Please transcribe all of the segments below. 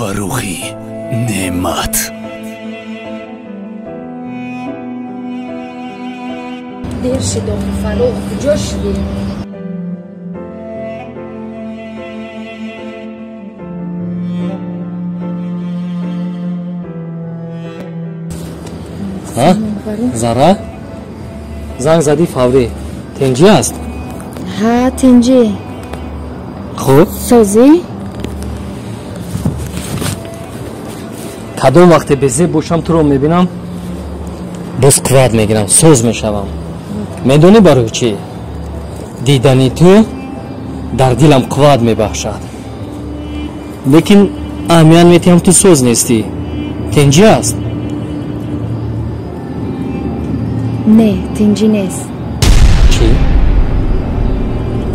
فروخی نعمت دیر شد فروخ کجا شدی؟ زارا زنگ زدی فوری تنجی است؟ ها تنجی خوب سازی؟ کدوم وقتی بزی باشم تو رو میبینم باز قوت میگیرم سوز میشوم میدونی برای چی؟ دیدنی تو در دلم قوت میبخشد لیکن امیان میتیم تو سوز نیستی تنجی است؟ نه تنجی نیست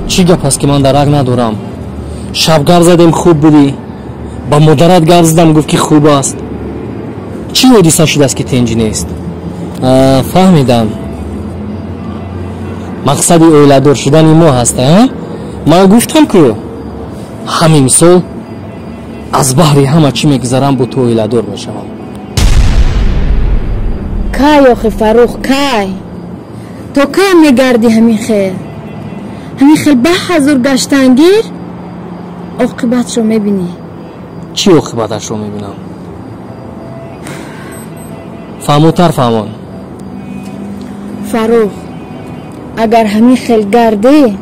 چی گپ است که من درک ندارم شب گرد زدیم خوب بودی با مادرت گرد زدم گفت که خوب است چی حدیثه شده است که تنجی نیست فهمیدم مقصد اویلادور شدن ما هست من گفتم که همین سال از بحری همه چی میگذرم با تو اویلادور میشم کای آخه فروخ کای تو کای میگردی همین خیل به حضور گشتنگیر عاقبت رو میبینی چی عاقبتش رو میبینم فهموتر فهمان فروخ اگر همین خیل گردی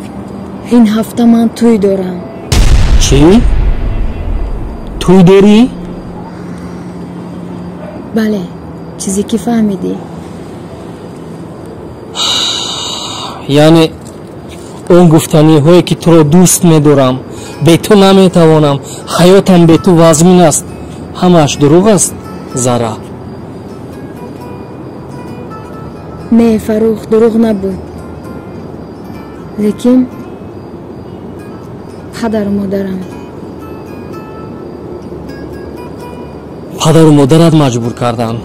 این هفته من توی دارم چی؟ توی داری؟ بله چیزی که فهمیدی یعنی اون گفتنی هایی که تو رو دوست میدارم به تو نمیتوانم حیاتم به تو وزمین است همش دروغ است زارا نه فروخ دروغ نبود لیکن پدر و مادرت مجبور کردن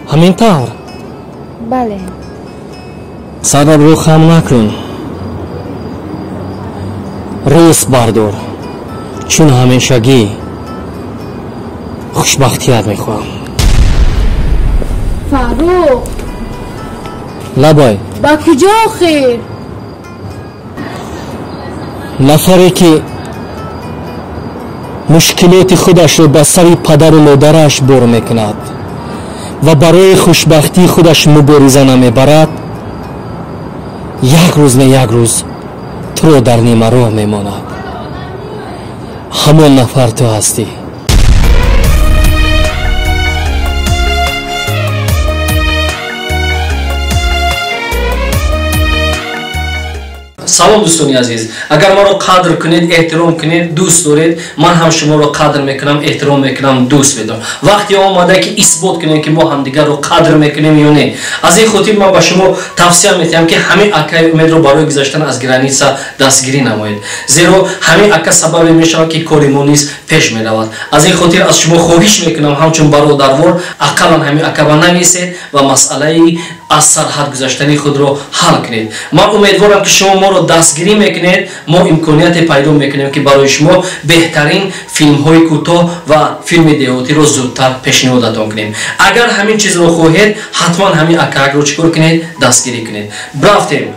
همین طور بله سر رو خم نکن ریس بردار چون همیشگی خوشبختیت میخواهم فروخ لبای با کجا خیر نفری که مشکلات خودش رو به سر پدر و مادرش بر میکند و برای خوشبختی خودش مبارزه نمیبرد یک روز نه یک روز تو رو در نیمه راه میماند همون نفر تو هستی سلام دوستانی عزیز اگر ما رو قدر کنید احترام کنید دوست دارید من هم شما رو قدر میکنم احترام میکنم دوست میدارم وقتی آماده که اثبات کنیم که ما هم دیگر رو قدر میکنیم یا نه از این خاطر من به شما توصیه میتونم که همین اکای امید رو برای گذشتن از گرانیسا دستگیری نمایید زیرا همین اکا سبب میشه که کاری ما نیز پیش میرود از این خاطر از شما خواهش میکنم همچون برادروار اقلا همین اکا بنویسید و مسئله از سرحد گذشتنی خود رو حل کنید من امیدوارم که شما ما رو دستگیری میکنید ما امکانیت پیدا میکنیم که برای شما بهترین فیلم های کوتاه و فیلم دیوتی رو زودتر پیشنهادتان کنیم اگر همین چیز رو خواهید حتما همین اکا رو چیکار کنید دستگیری کنید برافتیم